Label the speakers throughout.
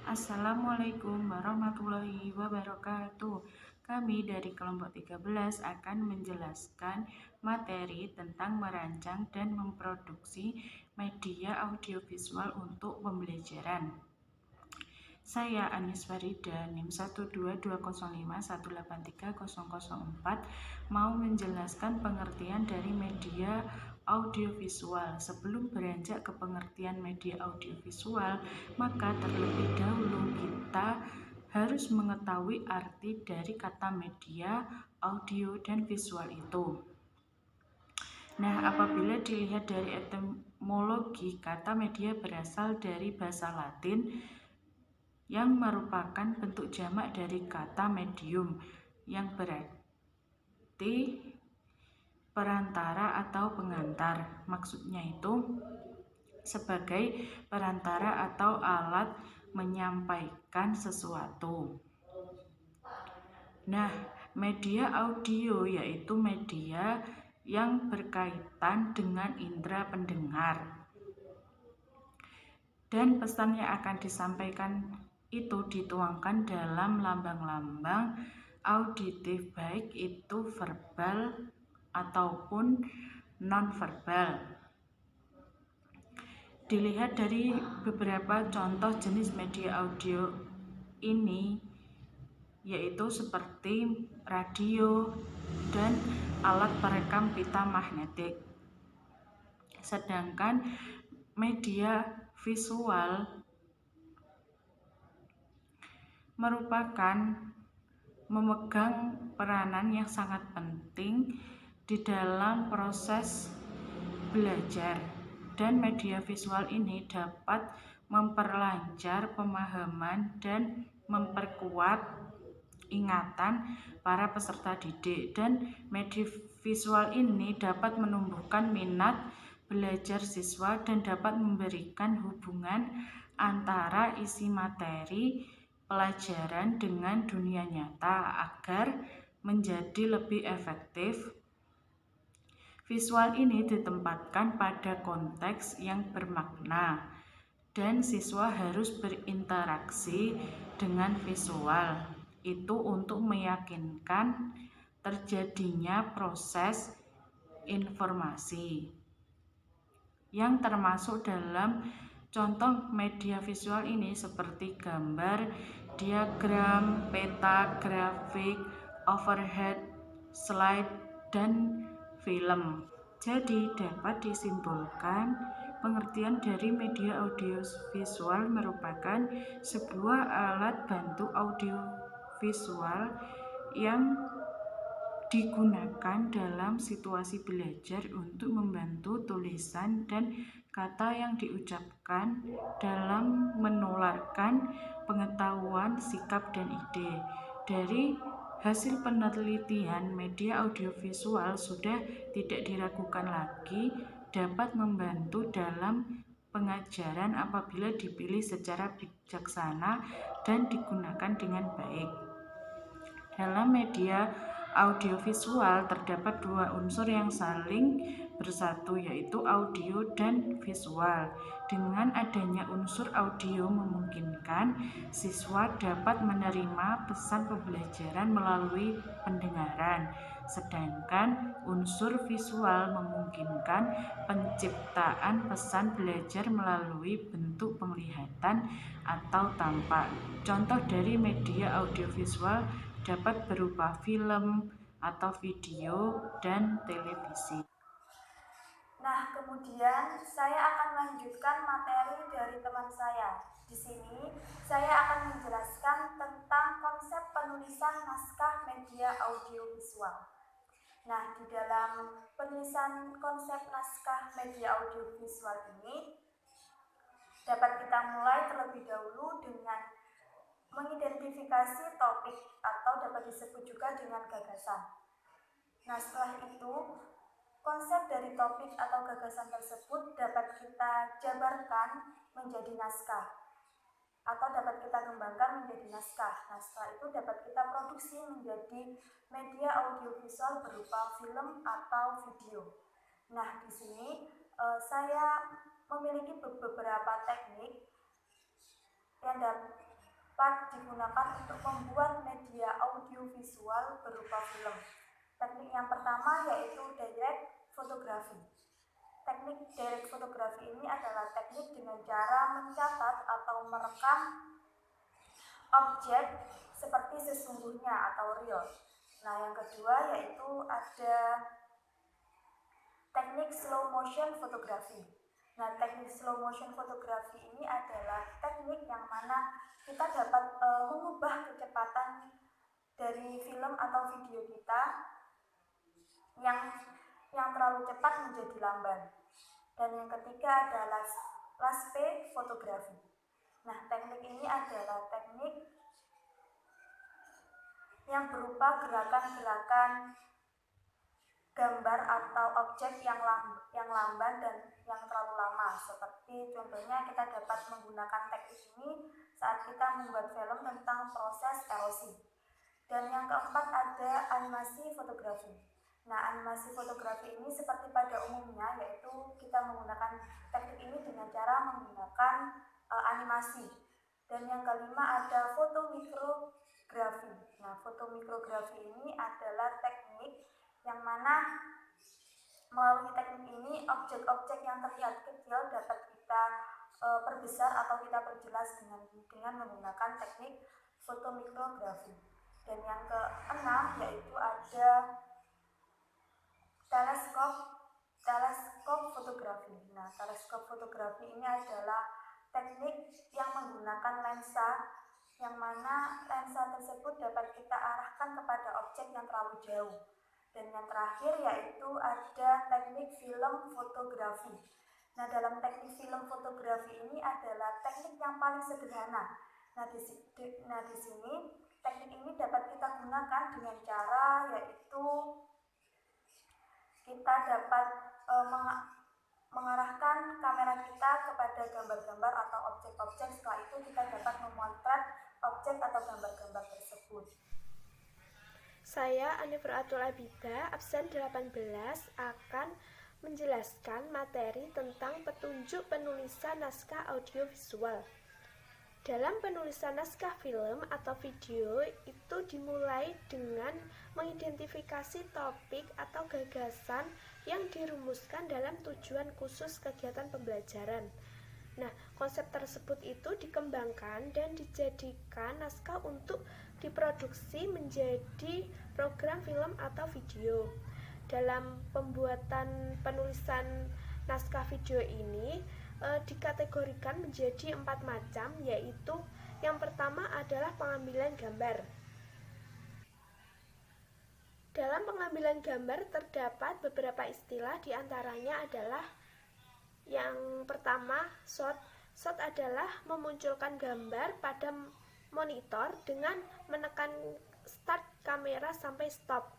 Speaker 1: Assalamualaikum warahmatullahi wabarakatuh. Kami dari kelompok 13 akan menjelaskan materi tentang merancang dan memproduksi media audiovisual untuk pembelajaran. Saya Anis Farida, NIM 12205183004, mau menjelaskan pengertian dari media audiovisual. Sebelum beranjak ke pengertian media audiovisual, maka terlebih dahulu kita harus mengetahui arti dari kata media, audio, dan visual itu. Nah, apabila dilihat dari etimologi, kata media berasal dari bahasa Latin yang merupakan bentuk jamak dari kata medium yang berarti perantara atau pengantar. Maksudnya itu sebagai perantara atau alat menyampaikan sesuatu. Nah, media audio yaitu media yang berkaitan dengan indera pendengar. Dan pesan yang akan disampaikan itu dituangkan dalam lambang-lambang auditif, baik itu verbal ataupun non-verbal. Dilihat dari beberapa contoh jenis media audio ini, yaitu seperti radio dan alat perekam pita magnetik. Sedangkan media visual merupakan memegang peranan yang sangat penting di dalam proses belajar, dan media visual ini dapat memperlancar pemahaman dan memperkuat ingatan para peserta didik, dan media visual ini dapat menumbuhkan minat belajar siswa dan dapat memberikan hubungan antara isi materi pelajaran dengan dunia nyata agar menjadi lebih efektif. Visual ini ditempatkan pada konteks yang bermakna dan siswa harus berinteraksi dengan visual itu untuk meyakinkan terjadinya proses informasi yang termasuk dalam contoh media visual ini seperti gambar, diagram, peta, grafik, overhead, slide, dan film. Jadi dapat disimpulkan pengertian dari media audiovisual merupakan sebuah alat bantu audiovisual yang digunakan dalam situasi belajar untuk membantu tulisan dan kata yang diucapkan dalam menularkan pengetahuan, sikap, dan ide. Dari hasil penelitian, media audiovisual sudah tidak diragukan lagi dapat membantu dalam pengajaran apabila dipilih secara bijaksana dan digunakan dengan baik. Dalam media audiovisual terdapat dua unsur yang saling bersatu, yaitu audio dan visual. Dengan adanya unsur audio memungkinkan siswa dapat menerima pesan pembelajaran melalui pendengaran, sedangkan unsur visual memungkinkan penciptaan pesan belajar melalui bentuk penglihatan atau tampak. Contoh dari media audiovisual dapat berupa film atau video dan televisi.
Speaker 2: Nah, kemudian saya akan melanjutkan materi dari teman saya. Di sini saya akan menjelaskan tentang konsep penulisan naskah media audiovisual. Nah, di dalam penulisan konsep naskah media audiovisual ini dapat kita mulai terlebih dahulu dengan mengidentifikasi topik atau dapat disebut juga dengan gagasan. Nah, setelah itu konsep dari topik atau gagasan tersebut dapat kita jabarkan menjadi naskah atau dapat kita kembangkan menjadi naskah. Nah, setelah itu dapat kita produksi menjadi media audiovisual berupa film atau video. Nah, di sini saya memiliki beberapa teknik yang dapat digunakan untuk membuat media audiovisual berupa film. Teknik yang pertama yaitu direct photography. Teknik direct photography ini adalah teknik dengan cara mencatat atau merekam objek seperti sesungguhnya atau real. Nah, yang kedua yaitu ada teknik slow motion photography. Nah, teknik slow motion photography ini adalah teknik yang mana kita dapat mengubah kecepatan dari film atau video kita yang terlalu cepat menjadi lamban. Dan yang ketiga adalah last pay photography. Nah, teknik ini adalah teknik yang berupa gerakan-gerakan gambar atau objek yang lamban dan yang terlalu lama. Seperti contohnya kita dapat menggunakan teknik ini saat kita membuat film tentang proses erosi. Dan yang keempat ada animasi fotografi. Nah, animasi fotografi ini seperti pada umumnya, yaitu kita menggunakan teknik ini dengan cara menggunakan animasi. Dan yang kelima ada fotomikrografi. Nah, fotomikrografi ini adalah teknik yang mana melalui teknik ini objek-objek yang terlihat kecil dapat kita perbesar atau kita perjelas dengan menggunakan teknik fotomikrografi. Dan yang keenam yaitu ada teleskop fotografi. Nah, teleskop fotografi ini adalah teknik yang menggunakan lensa, yang mana lensa tersebut dapat kita arahkan kepada objek yang terlalu jauh. Dan yang terakhir yaitu ada teknik film fotografi. Nah, dalam teknik film fotografi ini adalah teknik yang paling sederhana. Nah, di sini teknik ini dapat kita gunakan dengan cara yaitu kita dapat mengarahkan kamera kita kepada gambar-gambar atau objek-objek. Setelah itu kita dapat memotret objek atau gambar-gambar tersebut.
Speaker 3: Saya Anifur Atul Abida, absen 18, akan menjelaskan materi tentang petunjuk penulisan naskah audiovisual. Dalam penulisan naskah film atau video itu dimulai dengan mengidentifikasi topik atau gagasan yang dirumuskan dalam tujuan khusus kegiatan pembelajaran. Nah, konsep tersebut itu dikembangkan dan dijadikan naskah untuk diproduksi menjadi program film atau video. Dalam pembuatan penulisan naskah video ini dikategorikan menjadi 4 macam, yaitu yang pertama adalah pengambilan gambar. Dalam pengambilan gambar terdapat beberapa istilah, diantaranya adalah yang pertama shot. Shot adalah memunculkan gambar pada monitor dengan menekan start kamera sampai stop.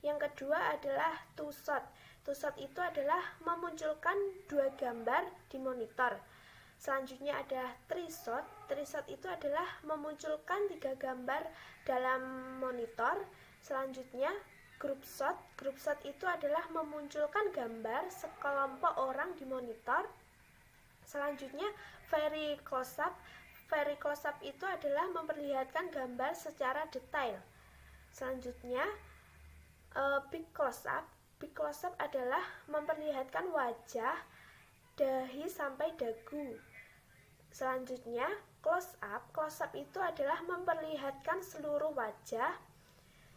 Speaker 3: Yang kedua adalah two shot. Two shot itu adalah memunculkan 2 gambar di monitor. Selanjutnya ada three shot. Three shot itu adalah memunculkan 3 gambar dalam monitor. Selanjutnya group shot. Group shot itu adalah memunculkan gambar sekelompok orang di monitor. Selanjutnya very close up. Very close up itu adalah memperlihatkan gambar secara detail. Selanjutnya big close up. Big close up adalah memperlihatkan wajah, dahi sampai dagu. Selanjutnya close up. Close up itu adalah memperlihatkan seluruh wajah.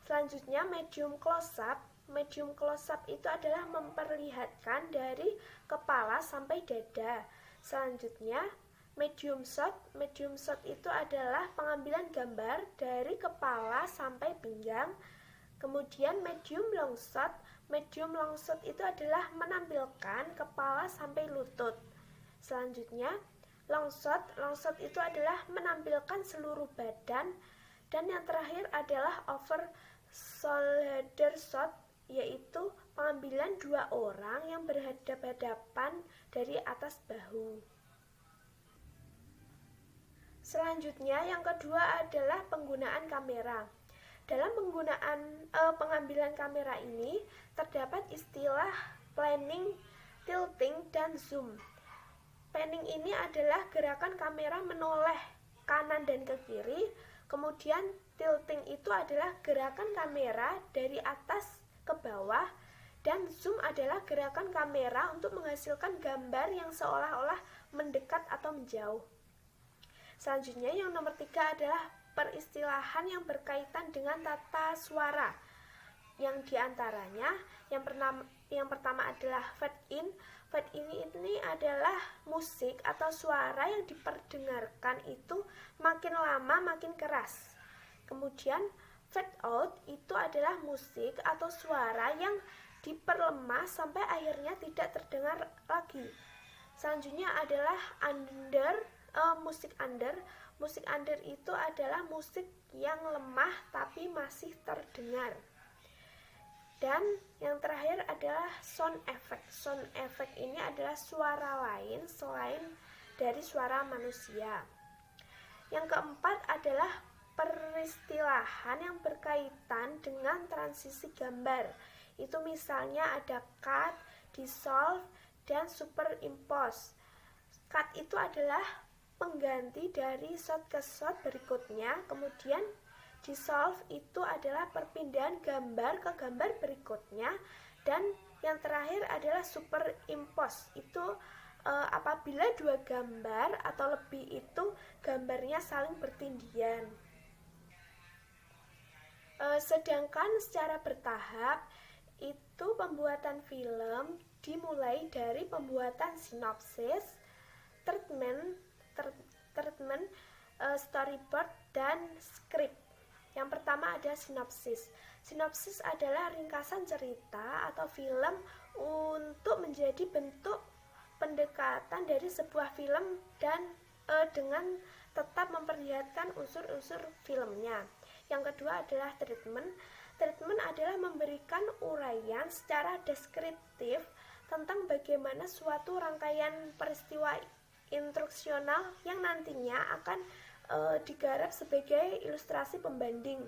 Speaker 3: Selanjutnya medium close up. Medium close up itu adalah memperlihatkan dari kepala sampai dada. Selanjutnya medium shot. Medium shot itu adalah pengambilan gambar dari kepala sampai pinggang. Kemudian medium long shot. Medium long shot itu adalah menampilkan kepala sampai lutut. Selanjutnya long shot. Long shot itu adalah menampilkan seluruh badan. Dan yang terakhir adalah over shoulder shot, yaitu pengambilan 2 orang yang berhadapan-hadapan dari atas bahu. Selanjutnya yang kedua adalah penggunaan kamera. Dalam penggunaan pengambilan kamera ini terdapat istilah panning, tilting, dan zoom. Panning ini adalah gerakan kamera menoleh kanan dan ke kiri. Kemudian tilting itu adalah gerakan kamera dari atas ke bawah, dan zoom adalah gerakan kamera untuk menghasilkan gambar yang seolah-olah mendekat atau menjauh. Selanjutnya yang nomor 3 adalah peristilahan yang berkaitan dengan tata suara. Yang diantaranya yang pertama adalah fade in. Fade ini adalah musik atau suara yang diperdengarkan itu makin lama makin keras. Kemudian fade out itu adalah musik atau suara yang diperlemah sampai akhirnya tidak terdengar lagi. Selanjutnya adalah musik under. Musik under itu adalah musik yang lemah tapi masih terdengar. Dan yang terakhir adalah sound effect. Sound effect ini adalah suara lain selain dari suara manusia. Yang keempat adalah peristilahan yang berkaitan dengan transisi gambar. Itu misalnya ada cut, dissolve, dan superimpose. Cut itu adalah pengganti dari shot ke shot berikutnya. Kemudian dissolve itu adalah perpindahan gambar ke gambar berikutnya. Dan yang terakhir adalah superimpose. Itu apabila dua gambar atau lebih itu gambarnya saling bertindian. Sedangkan secara bertahap itu pembuatan film dimulai dari pembuatan sinopsis, treatment, storyboard, dan skrip. Yang pertama ada sinopsis. Sinopsis adalah ringkasan cerita atau film untuk menjadi bentuk pendekatan dari sebuah film dan dengan tetap memperlihatkan unsur-unsur filmnya. Yang kedua adalah treatment. Treatment adalah memberikan uraian secara deskriptif tentang bagaimana suatu rangkaian peristiwa instruksional yang nantinya akan digarap sebagai ilustrasi pembanding.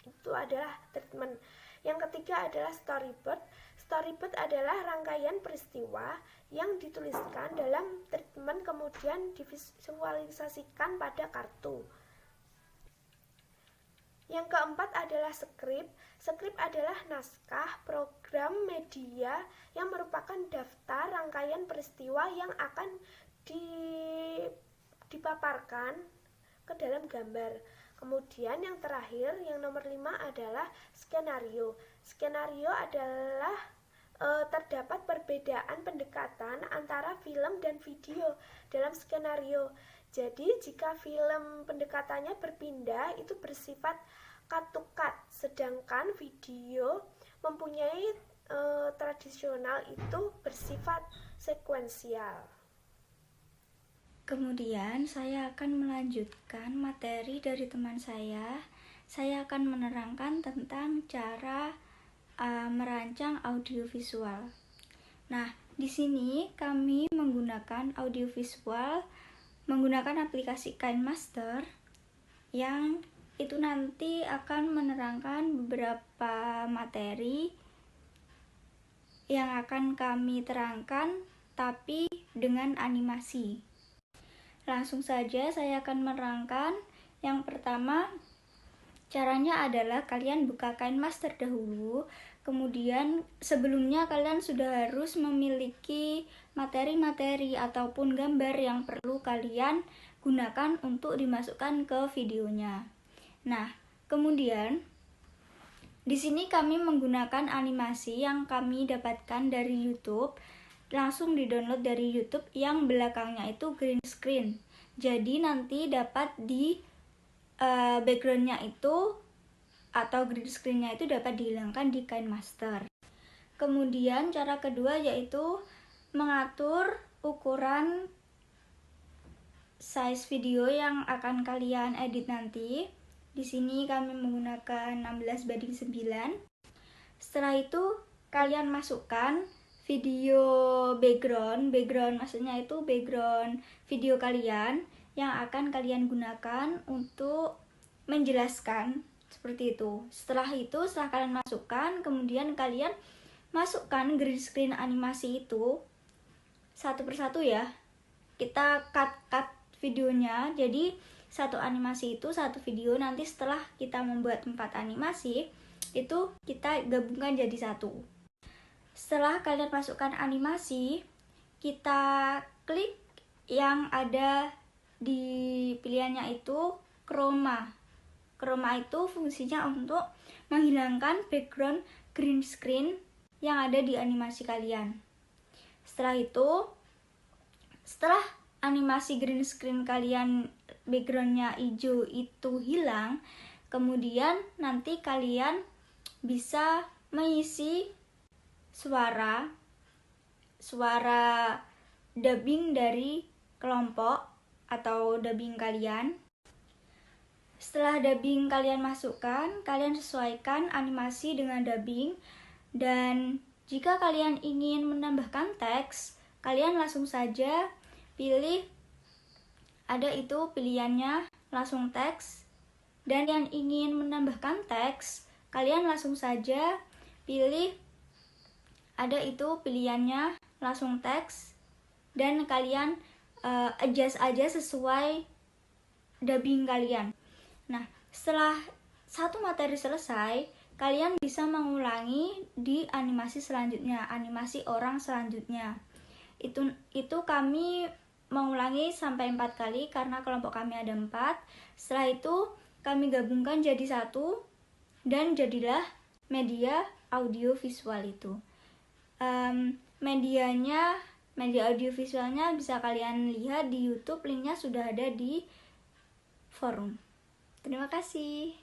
Speaker 3: Itu adalah treatment. Yang ketiga adalah storyboard. Storyboard adalah rangkaian peristiwa yang dituliskan dalam treatment kemudian divisualisasikan pada kartu. Yang keempat adalah skrip. Skrip adalah naskah program media yang merupakan daftar rangkaian peristiwa yang akan dipaparkan ke dalam gambar. Kemudian yang terakhir, yang nomor 5 adalah skenario. Skenario adalah terdapat perbedaan pendekatan antara film dan video dalam skenario. Jadi jika film pendekatannya berpindah itu bersifat cut to cut, sedangkan video mempunyai tradisional itu bersifat sekuensial.
Speaker 4: Kemudian saya akan melanjutkan materi dari teman saya. Saya akan menerangkan tentang cara merancang audiovisual. Nah, di sini kami menggunakan audiovisual menggunakan aplikasi KineMaster yang itu nanti akan menerangkan beberapa materi yang akan kami terangkan tapi dengan animasi. Langsung saja saya akan menerangkan. Yang pertama, caranya adalah kalian buka KineMaster dahulu. Kemudian sebelumnya kalian sudah harus memiliki materi-materi ataupun gambar yang perlu kalian gunakan untuk dimasukkan ke videonya. Nah, kemudian di sini kami menggunakan animasi yang kami dapatkan dari YouTube. Langsung di-download dari YouTube yang belakangnya itu green screen. Jadi nanti dapat di backgroundnya itu atau green screen-nya itu dapat dihilangkan di KineMaster. Kemudian cara kedua yaitu mengatur ukuran size video yang akan kalian edit nanti. Di sini kami menggunakan 16:9. Setelah itu kalian masukkan video background maksudnya itu background video kalian yang akan kalian gunakan untuk menjelaskan seperti itu. Setelah kalian masukkan, kemudian kalian masukkan green screen animasi itu satu persatu ya. Kita cut videonya. Jadi satu animasi itu satu video. Nanti setelah kita membuat 4 animasi itu kita gabungkan jadi satu. Setelah kalian masukkan animasi, kita klik yang ada di pilihannya itu chroma. Chroma itu fungsinya untuk menghilangkan background green screen yang ada di animasi kalian. Setelah itu, setelah animasi green screen kalian backgroundnya hijau itu hilang, kemudian nanti kalian bisa mengisi suara dubbing dari kelompok atau dubbing kalian. Setelah dubbing kalian masukkan, kalian sesuaikan animasi dengan dubbing. Dan jika kalian ingin menambahkan teks, kalian langsung saja pilih, ada itu pilihannya langsung teks. Dan yang ingin menambahkan teks, kalian langsung saja pilih, ada itu pilihannya langsung teks. Dan kalian adjust aja sesuai dubbing kalian. Nah, setelah satu materi selesai, kalian bisa mengulangi di animasi selanjutnya, animasi orang selanjutnya. Itu kami mengulangi sampai 4 kali karena kelompok kami ada 4. Setelah itu kami gabungkan jadi satu dan jadilah media audio visual itu. Media audio visualnya bisa kalian lihat di YouTube, linknya sudah ada di forum. Terima kasih.